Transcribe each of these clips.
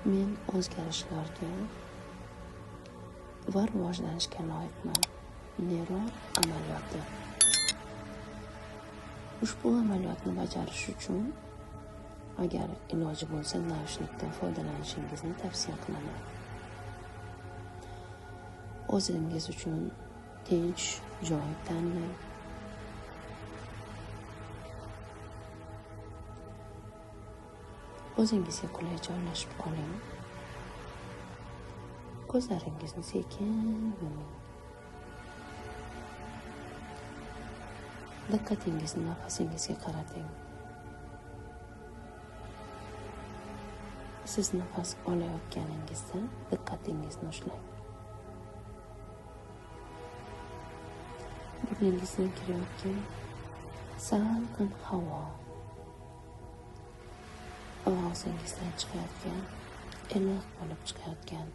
Men o'zgarishlarga va rivojlanishga loyiqman. Neyron amaliyoti. Ushbu amaliyotni bajarish uchun agar iloji bo'lsa naushnikdan foydalanishingizni tavsiya qilaman. O'zingiz uchun tinch joy tanlang. O'zingizga qulay joylashib qoling. Ko'zlaringizni sekin yuming. Diqqatingizni nafasingizga qarating. Siz nafas olayotganingizda diqqatingizni ushlang. Burningizdan kirayotgan salqin havo og'zingizdan chiqayotgan iliq bo'lib chiqayotgan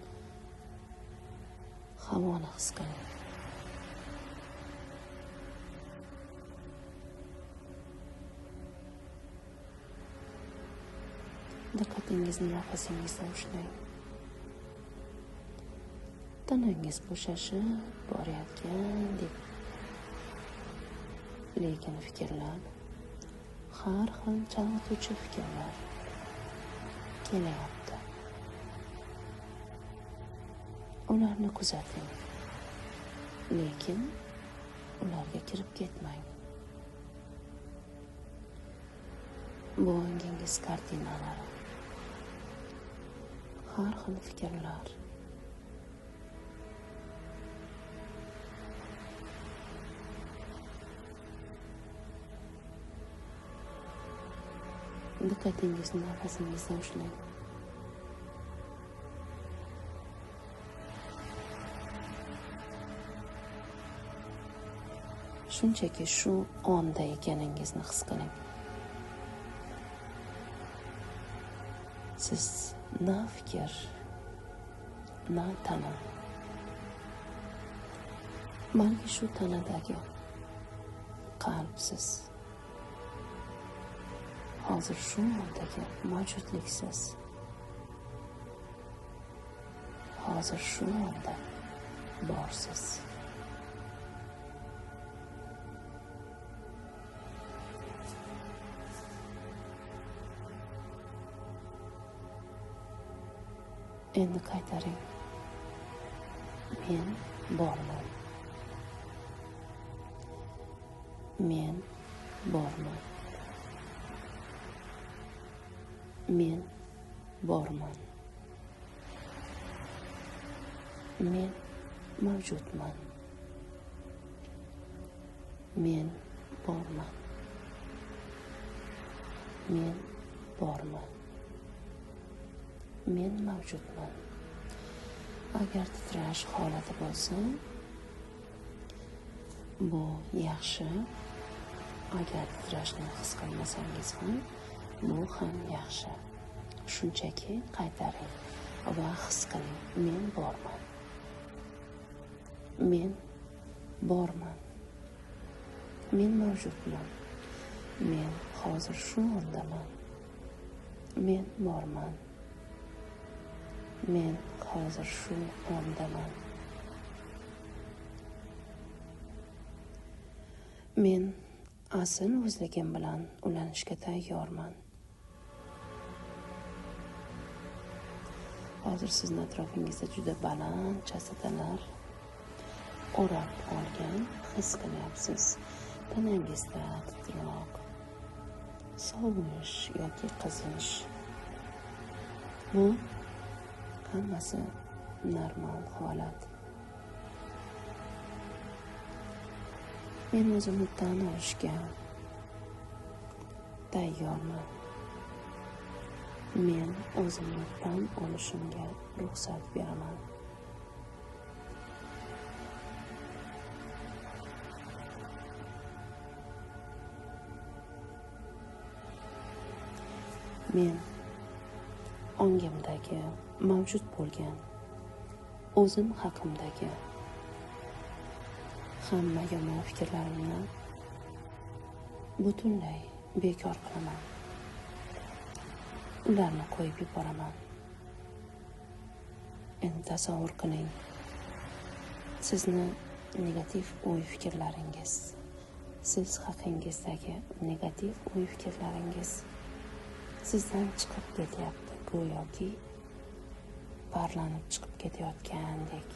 havoni his qiling. Diqqatingizni nafasingizda ushlang. Tanangiz bo'shashib borayotgandek, lekin fikrlar, har xil chalg'ituvchi fikrlar kelyapti. Ularni kuzating, lekin ularga kirib ketmang. Bu ongingiz kartinalari, har xil fikrlar. Diqqatingizni nafasingizda ushlang. Shunchaki shu onda ekaningizni his qiling. Siz na fikr, na tana, balki shu tanadagi qalbsiz. Hozir shu ondagi mavjudliksiz. Hozir shu onda borsiz. Endi qaytaring. Men borman. Men borman. Men borman. Men mavjudman. Men borman. Men borman. Men mavjudman. Agar titrash holati bo'lsa, bu yaxshi. Agar titrashni his qilmasangiz ham, bu ham yaxshi. Shunchaki qaytaring va his qiling. Men borman. Men borman. Men mavjudman. Men hozir shu ondaman. Men borman. Men hozir shu ondaman. Men asl o'zligim bilan ulanishga tayyorman. Hozir sizni atrofingizda juda baland chastatalar o'rab olgan his qilyapsiz. Tanangizda titroq, sovish yoki qizish. Bu hammasi normal holat. Men o'zimni tan olishga tayyorman. Men o'zimni tan olishimga ruxsat beraman. Men ongimdagi mavjud bo'lgan o'zim haqimdagi hamma yomon fikrlarimni butunlay bekor qilaman. Ularni qo'yib yuboraman. Endi tasavvur qiling, sizni negativ o'y-fikrlaringiz, siz haqingizdagi negativ o'y-fikrlaringiz sizdan chiqib ketyapti, go'yoki parlanib chiqib ketayotgandek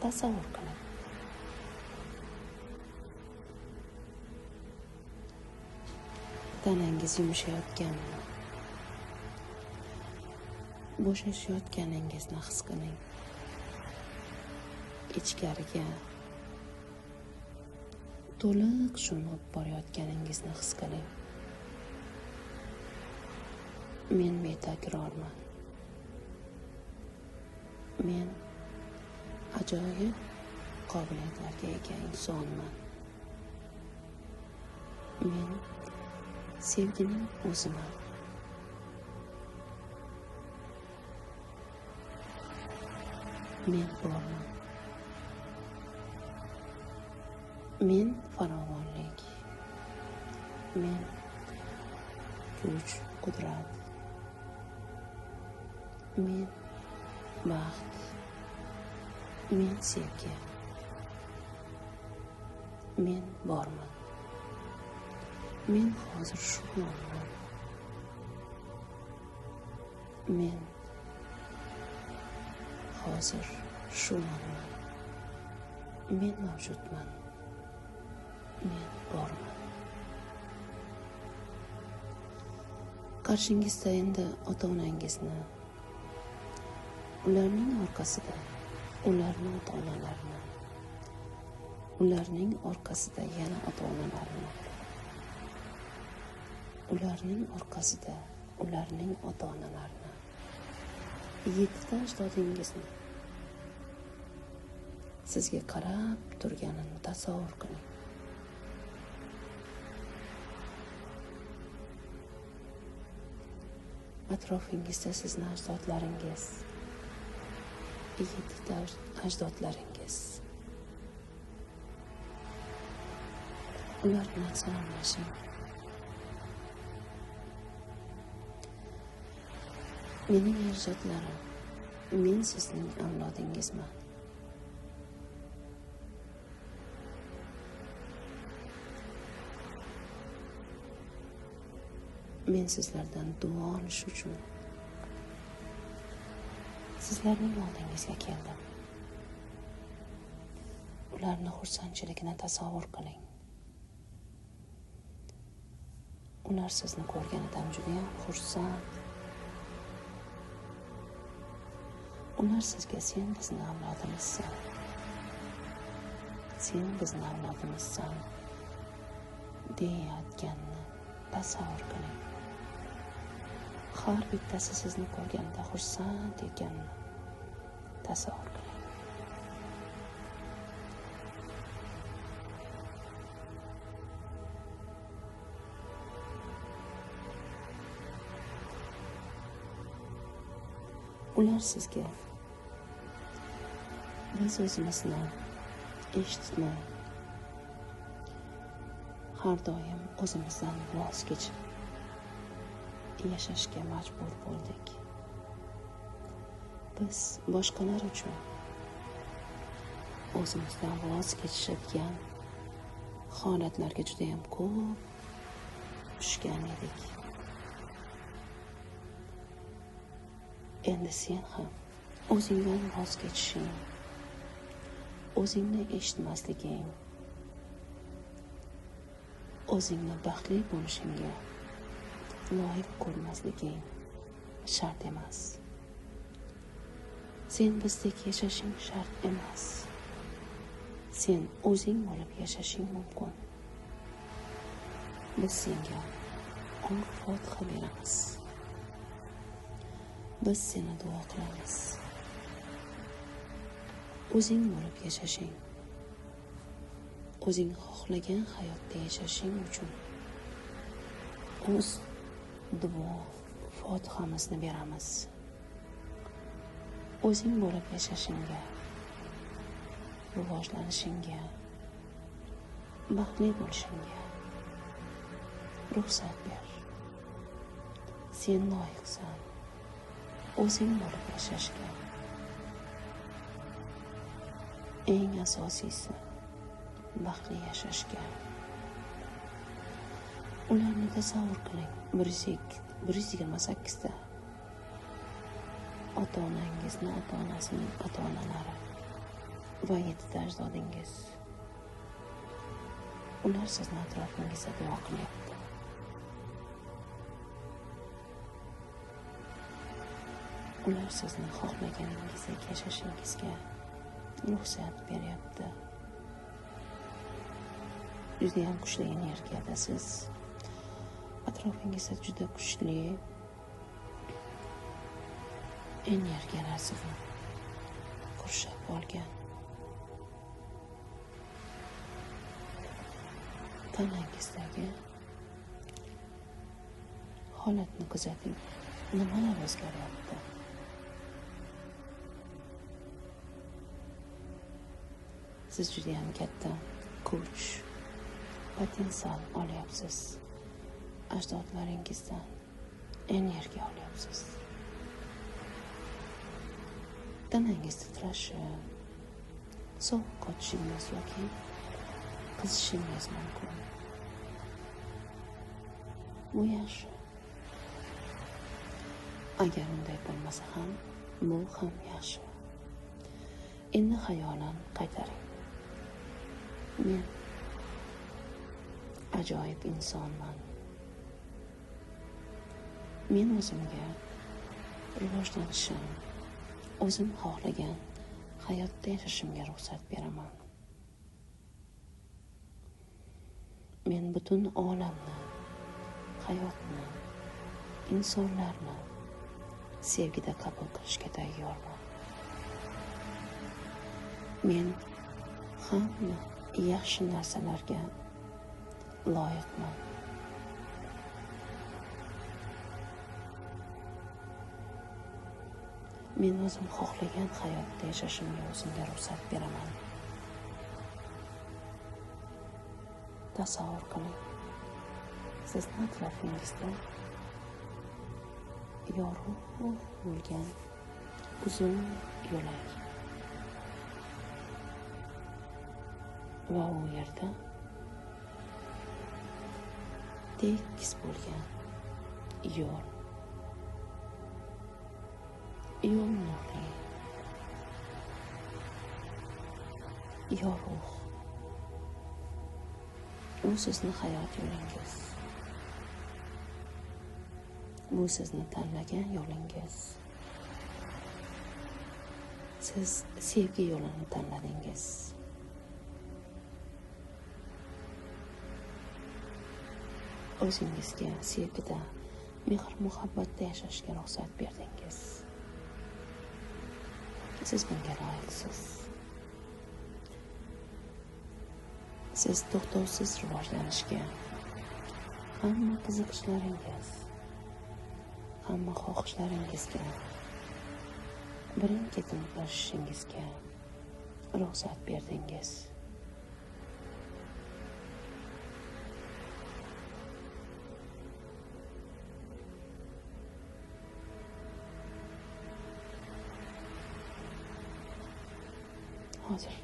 tasavvur qiling. Tanangiz yumshayotganmi? Bo'shashayotganingizni his qiling. Ichkariga to'liq sho'ng'ib borayotganingizni his qiling. Men betakrorman. Men ajoyib qobiliyatlarga ega insonman. Men sevgining o'ziman. Men borman. Men farovonlik. Men kuch, qudrat. Men baxt. Men sevgi. Men borman. Men hozir shu yonman. Men hozir shu yonman. Men mavjudman. Men borman. Qarshingizda endi ota-onangizni, ularning orqasida ularning ota-onalarini, ularning orqasida yana ota-onalarini, ularning orqasida ularning ota-onalarini, 7 ajdodingizni sizga qarab turganini tasavvur qiling. Atrofingizda sizni ajdodlaringiz, 7 ajdodlaringiz. Ular bilan salomlashing. Mening ajdodlarim, men sizning avlodingizman. Men sizlardan duo olish uchun sizlarning oldingizga keldim. Ularni xursandchiligini tasavvur qiling. Ular sizni ko'rganidan juda ham xursand. Ular sizga sen bizning avlodimizsan, sen bizning avlodimizsan deyayotganini tasavvur qiling. Har bittasi sizni ko'rganida xursand ekanini tasavvur qiling. Ular sizga biz o'zimizni eshitmay, har doim o'zimizdan voz kechib yashashga majbur bo'ldik. Biz boshqalar uchun o'zimizdan voz kechishadigan holatlarga juda ham ko'p tushgan edik. Endi sen ham o'zingdan voz kechishing, o'zingni eshitmasliging, o'zingni baxtli bo'lishingga loyiq ko'rmasliging shart emas. Sen bizdek yashashing shart emas. Sen o'zing bo'lib yashashing mumkin. Biz senga Fotiha beramiz. Biz seni duo qilamiz. O'zing bo'lib yashashing, o'zing xohlagan hayotda yashashing uchun o'z duo Fotihamizni beramiz. O'zing bo'lib yashashingga, rivojlanishingga, baxtli bo'lishingga ruxsat ber. Sen loyiqsan o'zing bo'lib yashashga, eng asosiysi baxtli yashashga. Ularni tasavvur qiling. 128 ta ota-onangizni, ota-onasining ota-onalari va 7 ta ajdodingiz. Ular sizni atrofingizda duo qilyapti. Ular sizni xohlaganingizdek yashashingizga ruxsat beryapti. Juda ham kuchli energiyadasiz. Atrofingizda juda kuchli energiyalar sizni qurshab olgan. Tanangizdagi holatni kuzating. Nimalar o'zgaryapti? Siz juda ham katta kuch, potensial olyapsiz. Ajdodlaringizdan energiya olyapsiz. Tanangiz titrashi, sovuq qotishingiz yoki qizishingiz mumkin. Bu yaxshi. Agar unday bo'lmasa ham, bu ham yaxshi. Endi xayolan qaytaring. Men ajoyib insonman. Men o'zimga rivojlanishim, o'zim xohlagan hayotda yashashimga ruxsat beraman. Men butun olamni, hayotni, insonlarni sevgida qabul qilishga tayyorman. Men hamma yaxshi narsalarga loyiqman. Men o'zim xohlagan hayotda yashashimga o'zimga ruxsat beraman. Tasavvur qiling. Sizni atrofingizda yorug' bo'lgan uzun yo'lak va u yerda tekis bo'lgan yo'l. Yo'l nurli, yorug'. Bu sizni hayot yo'lingiz. Bu sizni tanlagan yo'lingiz. Siz sevgi yo'lini tanladingiz. O'zingizga sevgida, mehr-muhabbatda yashashga ruxsat berdingiz. Siz bunga loyiqsiz. Siz to'xtovsiz rivojlanishga, hamma qiziqishlaringiz, hamma xohishlaringizga, birin-ketin qarashishingizga ruxsat berdingiz. Hozir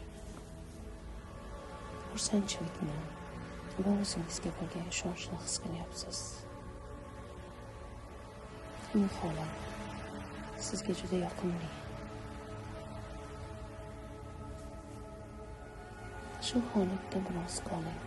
xursandchilikni va o'zingizga bo'lgan ishonchni his qilyapsiz. Bu holat sizga juda yoqimli. Shu holatda biroz qoling.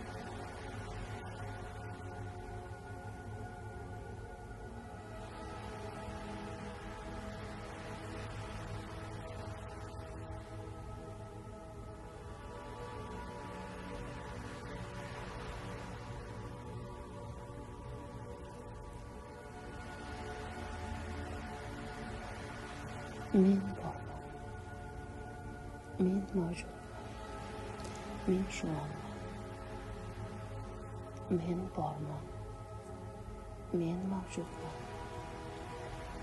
Men borman. Men mavjudman. Men shu onman. Men borman. Men mavjudman.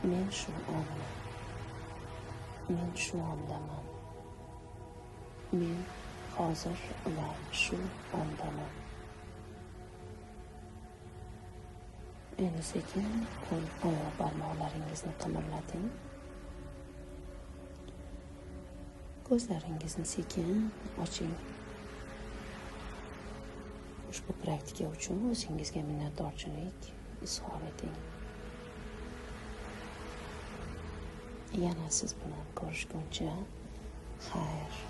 Men shu onman. Men shu ondaman. Men hozir va shu ondaman. Endi sekin qo'l oyoq barmoqlaringizni qimirlating. ko'zlaringizni sekin oching. Ushbu praktika uchun o'zingizga minnatdorchilik izhor eting. Yana siz bilan ko'rishguncha, xayr.